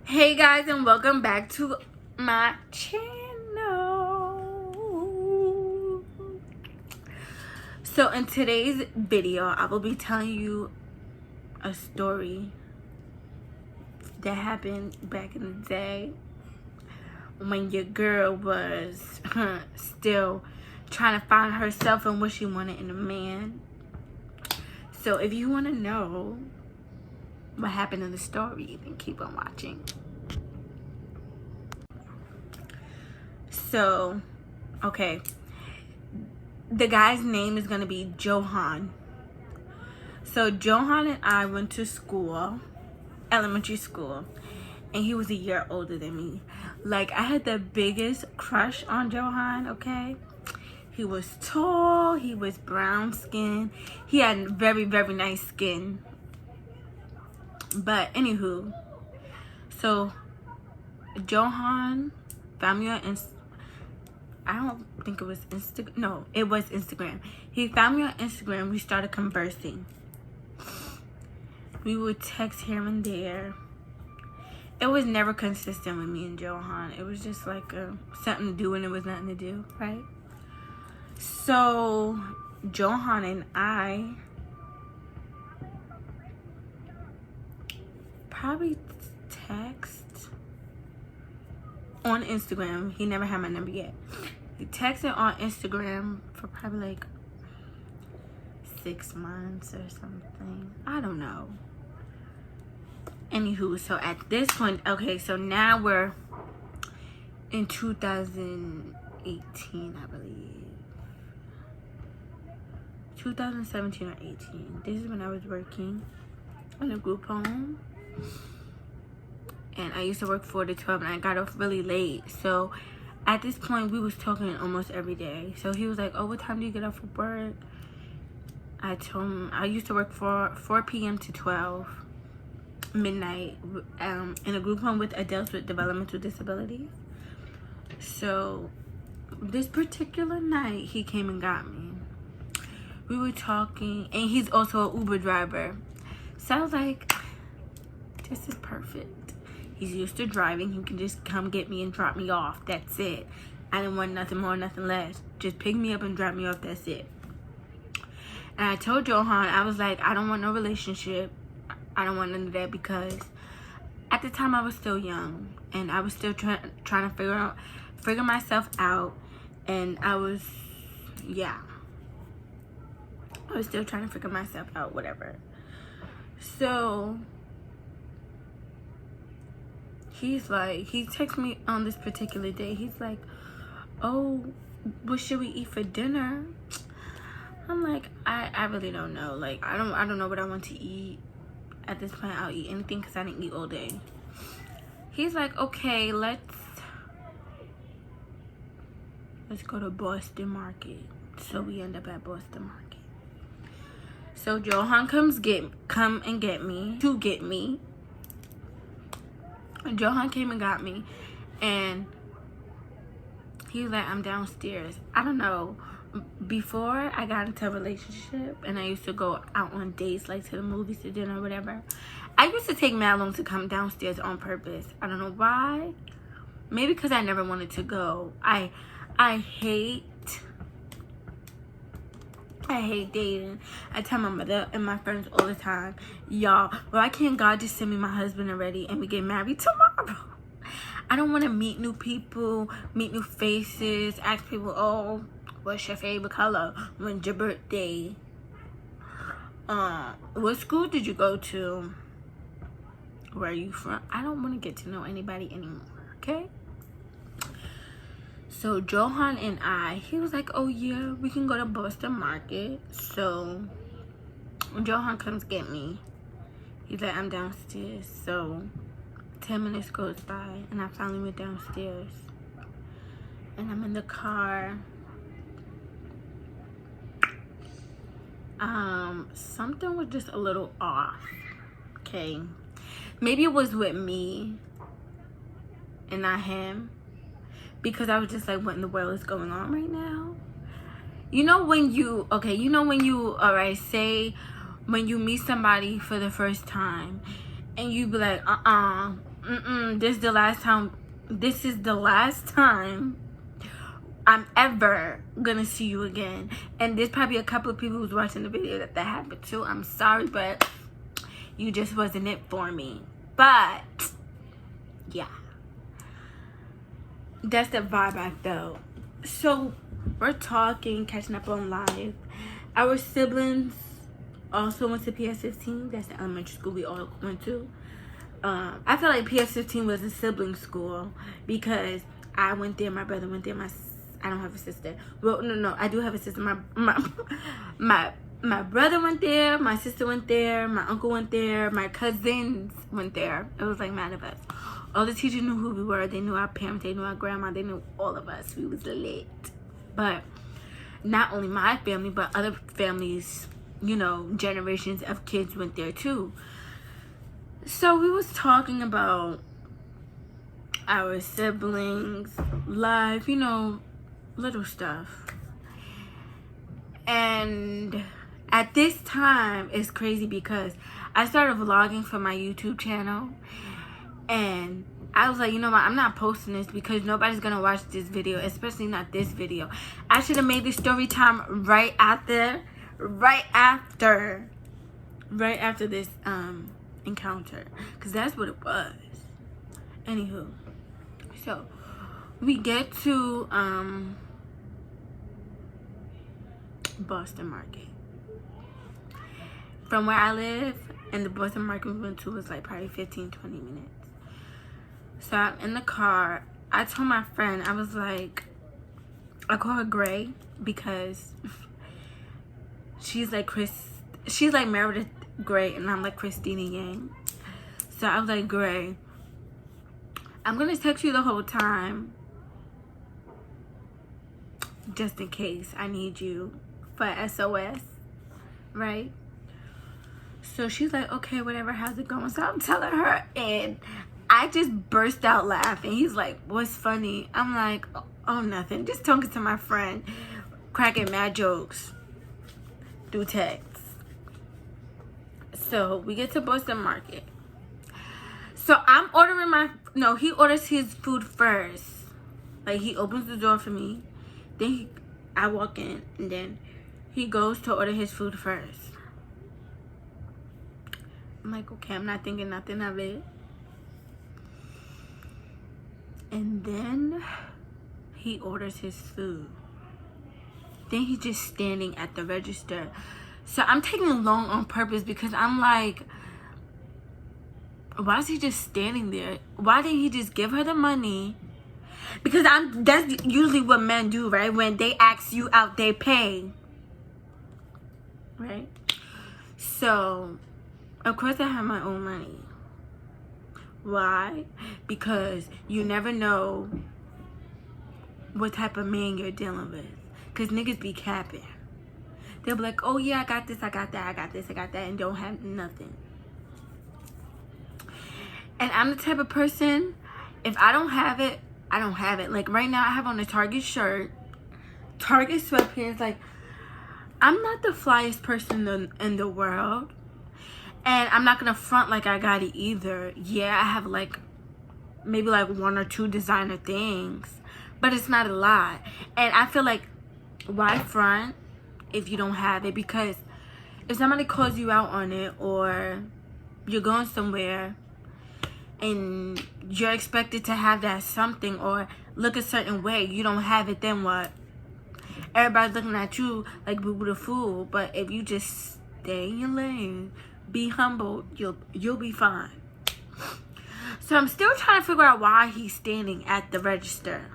Hey guys, and welcome back to my channel. So in today's video, I will be telling you a story that happened back in the day when your girl was still trying to find herself and what she wanted in a man. So if you want to know what happened in the story, then keep on watching. So, okay, the guy's name is gonna be Johan. So Johan and I went to school, elementary school, and he was a year older than me. Like, I had the biggest crush on Johan, okay? He was tall, he was brown skin, he had very, very nice skin. But anywho, so Johan found me on I don't think it was Instagram. No, it was Instagram. He found me on Instagram. We started conversing. We would text here and there. It was never consistent with me and Johan. It was just like something to do when it was nothing to do, right? So Johan and I probably text on Instagram. He never had my number yet. He texted on Instagram for probably like 6 months or something. I don't know. Anywho, so at this point, okay, so now we're in 2018, I believe. 2017 or 18. This is when I was working in a group home. And I used to work 4 to 12, and I got off really late. So at this point, we was talking almost every day. So he was like, oh, what time do you get off of work? I told him I used to work 4 p.m. to 12 midnight in a group home with adults with developmental disabilities. So this particular night, he came and got me. We were talking, and he's also an Uber driver. So I was like, this is perfect. He's used to driving. He can just come get me and drop me off. That's it. I didn't want nothing more, nothing less. Just pick me up and drop me off. That's it. And I told Johan, I was like, I don't want no relationship. I don't want none of that, because at the time I was still young and I was still trying to figure myself out, and I was still trying to figure myself out, whatever. So he's like, he texted me on this particular day. He's like, oh, what should we eat for dinner? I'm like, I really don't know. Like, I don't know what I want to eat. At this point, I'll eat anything because I didn't eat all day. He's like, okay, let's go to Boston Market. So we end up at Boston Market. So Johan come and get me. Johan came and got me, and he was like, I'm downstairs. I don't know. Before I got into a relationship and I used to go out on dates, like to the movies, to dinner, whatever, I used to take mad long to come downstairs on purpose. I don't know why. Maybe because I never wanted to go. I hate dating. I tell my mother and my friends all the time, y'all, why can't God just send me my husband already and we get married tomorrow? I don't want to meet new people, meet new faces, ask people, oh, what's your favorite color? When's your birthday? What school did you go to? Where are you from? I don't want to get to know anybody anymore, okay? So Johan and he was like, oh yeah, we can go to Boston Market. So when Johan comes get me, he's like, I'm downstairs. So 10 minutes goes by and I finally went downstairs. And I'm in the car. Something was just a little off, okay? Maybe it was with me and not him, because I was just like, what in the world is going on right now? You know when you, alright, say when you meet somebody for the first time and you be like, this is the last time. This is the last time I'm ever gonna see you again. And there's probably a couple of people who's watching the video that happened to. I'm sorry, but you just wasn't it for me. But yeah, that's the vibe I felt. So we're talking, catching up on life. Our siblings also went to PS15. That's the elementary school we all went to. I feel like PS15 was a sibling school because I went there, my brother went there, I don't have a sister. Well, no, I do have a sister. My brother went there, my sister went there, my uncle went there, my cousins went there. It was like mad of us. All the teachers knew who we were. They knew our parents, they knew our grandma, they knew all of us. We was lit. But not only my family, but other families, you know, generations of kids went there too. So we was talking about our siblings, life, you know, little stuff. And at this time, it's crazy because I started vlogging for my YouTube channel. And I was like, you know what, I'm not posting this because nobody's gonna watch this video, especially not this video. I should have made this story time right after this encounter, because that's what it was. Anywho, so we get to Boston Market. From where I live, and the Boston Market we went to was like probably 15-20 minutes. So I'm in the car. I told my friend, I was like, I call her Gray because she's like Meredith Grey and I'm like Christina Yang. So I was like, Gray, I'm gonna text you the whole time just in case I need you for SOS, right? So she's like, okay, whatever, how's it going? So I'm telling her, and I just burst out laughing. He's like, what's funny? I'm like, oh, nothing. Just talking to my friend, cracking mad jokes through text. So we get to Boston Market. So I'm ordering he orders his food first. Like, he opens the door for me. Then I walk in, and then he goes to order his food first. I'm like, okay, I'm not thinking nothing of it. And then he orders his food. Then he's just standing at the register. So I'm taking long on purpose because I'm like, why is he just standing there? Why didn't he just give her the money? Because that's usually what men do, right? When they ask you out, they pay. Right? So, of course I have my own money. Why? Because you never know what type of man you're dealing with. Because niggas be capping. They'll be like, oh yeah, I got this, I got that, I got this, I got that, and don't have nothing. And I'm the type of person, if I don't have it, I don't have it. Like right now I have on a Target shirt, Target sweatpants. Like, I'm not the flyest person in the world. And I'm not gonna front like I got it either. Yeah, I have like maybe like 1 or 2 designer things, but it's not a lot. And I feel like, why front if you don't have it? Because if somebody calls you out on it, or you're going somewhere and you're expected to have that something or look a certain way, you don't have it, then what? Everybody's looking at you like boo boo the fool. But if you just stay in your lane, be humble, you'll be fine. So I'm still trying to figure out why he's standing at the register.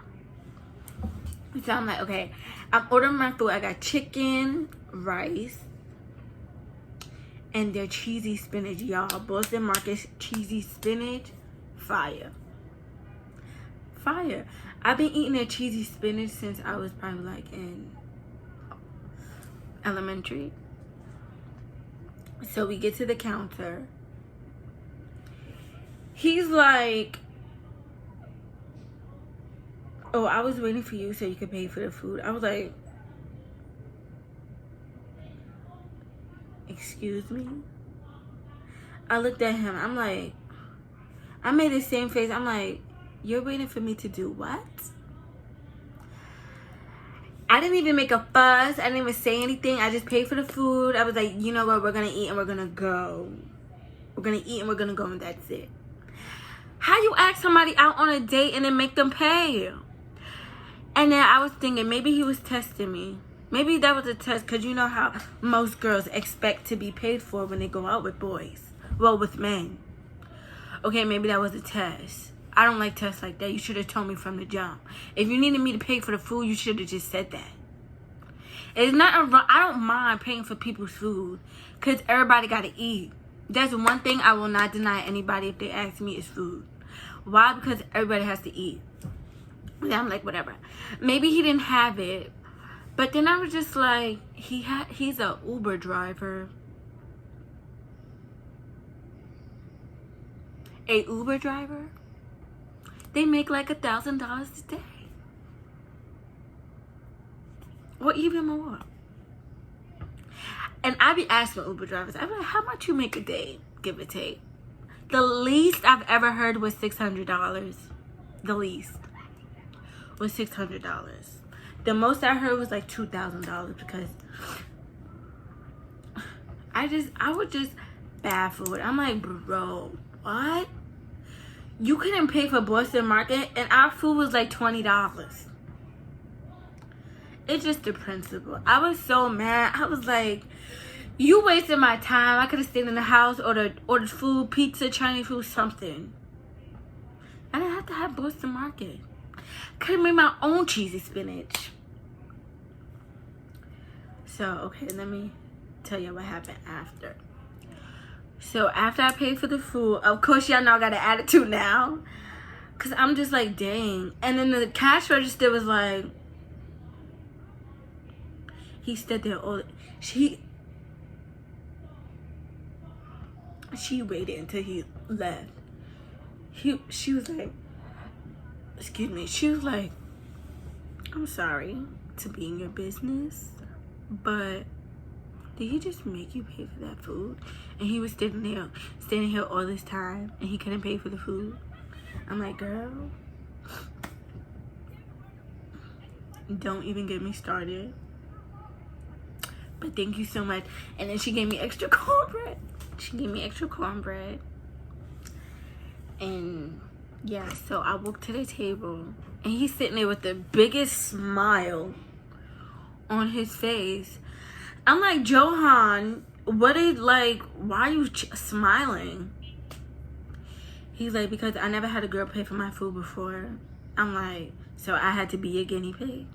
So I'm like, okay, I'm ordering my food. I got chicken, rice, and their cheesy spinach, y'all. Boston Market cheesy spinach, fire. Fire. I've been eating their cheesy spinach since I was probably like in elementary. So we get to the counter. He's like, oh, I was waiting for you so you could pay for the food. I was like, excuse me? I looked at him. I'm I made the same face. I'm like, you're waiting for me to do what? I didn't even make a fuss. I didn't even say anything. I just paid for the food. I was like, you know what? We're going to eat and we're going to go. We're going to eat and we're going to go, and that's it. How you ask somebody out on a date and then make them pay? And then I was thinking, maybe he was testing me. Maybe that was a test, because you know how most girls expect to be paid for when they go out with boys. Well, with men. Okay, maybe that was a test. I don't like tests like that. You should have told me from the jump. If you needed me to pay for the food, you should have just said that. It's not wrong. I don't mind paying for people's food, because everybody got to eat. That's one thing I will not deny anybody if they ask me is food. Why? Because everybody has to eat. Yeah, I'm like, whatever. Maybe he didn't have it. But then I was just like, he's a Uber driver. A Uber driver? They make like $1,000 a day. Or even more. And I be asking Uber drivers, I'm like, how much you make a day, give or take? The least I've ever heard was $600. The least was $600. The most I heard was like $2,000, because I was just baffled. I'm like, bro, what? You couldn't pay for Boston Market and our food was like $20. It's just the principle. I was so mad. I was like, you wasted my time. I could have stayed in the house, ordered food, pizza, Chinese food, something. I didn't have to have Boston Market. Could have made my own cheesy spinach. So, okay, let me tell you what happened after. So, after I paid for the food, of course, y'all know I got an attitude now. Because I'm just like, dang. And then the cash register was like, he stood there all... She waited until he left. She was like... Excuse me. She was like, I'm sorry to be in your business, but did he just make you pay for that food? And he was standing here all this time, and he couldn't pay for the food. I'm like, girl, don't even get me started. But thank you so much. And then she gave me extra cornbread. And yeah, so I walked to the table, and he's sitting there with the biggest smile on his face. I'm like, Johan, why are you smiling? He's like, because I never had a girl pay for my food before. I'm like, so I had to be a guinea pig.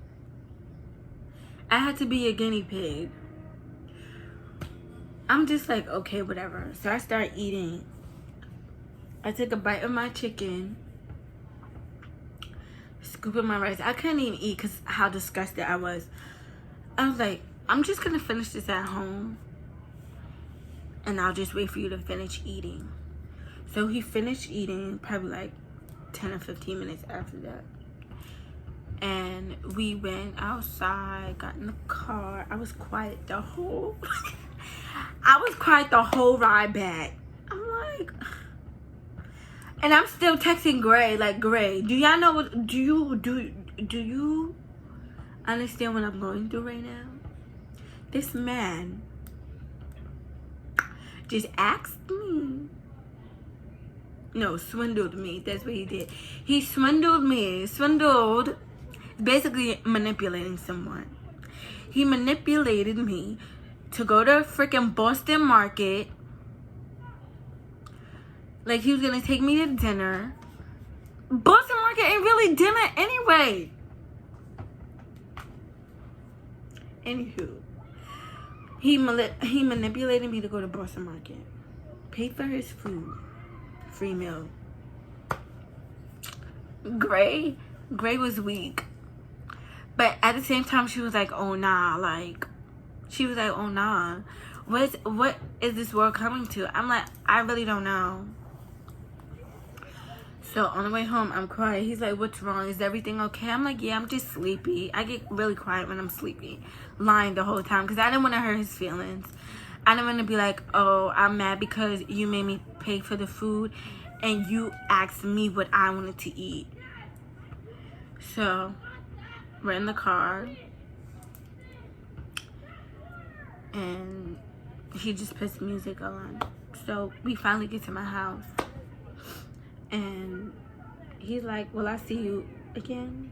I'm just like, okay, whatever. So I start eating. I took a bite of my chicken, scooping my rice. I couldn't even eat because how disgusted I was. I was like, I'm just going to finish this at home, and I'll just wait for you to finish eating. So he finished eating probably like 10 or 15 minutes after that. And we went outside, got in the car. I was quiet the whole ride back. I'm like... And I'm still texting Gray, like, Gray, do y'all know what, do you understand what I'm going through right now? This man just asked me. No, swindled me. That's what he did. He swindled me. Swindled, basically manipulating someone. He manipulated me to go to freaking Boston Market. Like, he was going to take me to dinner. Boston Market ain't really dinner anyway. Anywho, he manipulated me to go to Boston Market. Paid for his food. Free meal. Gray was weak. But at the same time, she was like, oh, nah. What is this world coming to? I'm like, I really don't know. So on the way home, I'm crying. He's like, what's wrong? Is everything okay? I'm like, yeah, I'm just sleepy. I get really quiet when I'm sleepy. Lying the whole time because I didn't want to hurt his feelings. I didn't want to be like, oh, I'm mad because you made me pay for the food and you asked me what I wanted to eat. So we're in the car, and he just puts music on. So we finally get to my house, and he's like, will I see you again?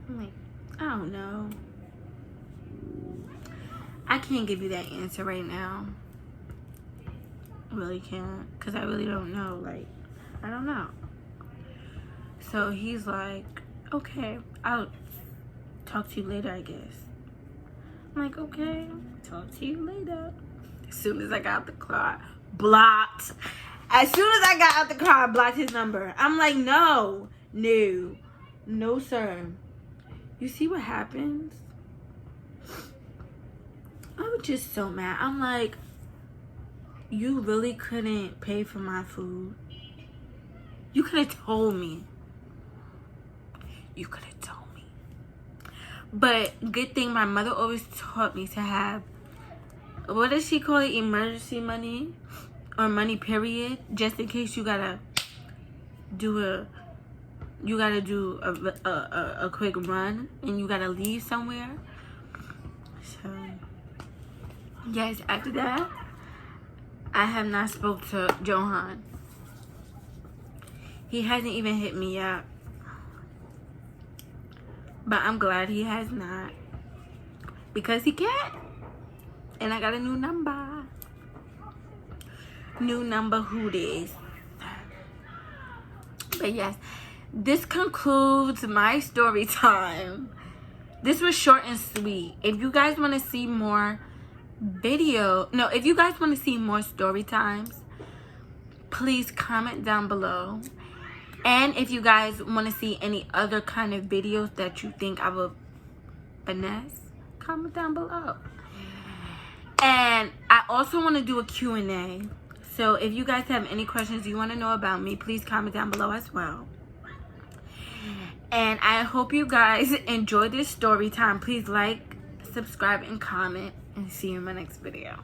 I'm like, I don't know. I can't give you that answer right now. I really can't, because I really don't know. Like, I don't know. So he's like, okay, I'll talk to you later, I guess. I'm like, okay, talk to you later. As soon as I got out the car, blocked. As soon as I got out the car, I blocked his number. I'm like, no, sir. You see what happens? I was just so mad. I'm like, you really couldn't pay for my food? You could have told me. You could have told me. But good thing my mother always taught me to have, what does she call it? Emergency money? Or money period? Just in case you gotta do a quick run and you gotta leave somewhere. So yes, after that, I have not spoke to Johan. He hasn't even hit me up. But I'm glad he has not. Because he can't. And I got a new number. New number, who this? But yes, this concludes my story time. This was short and sweet. If you guys want to see more if you guys want to see more story times, please comment down below. And if you guys want to see any other kind of videos that you think I will finesse, comment down below. And I also want to do a Q&A. So if you guys have any questions you want to know about me, please comment down below as well. And I hope you guys enjoy this story time. Please like, subscribe, and comment. And see you in my next video.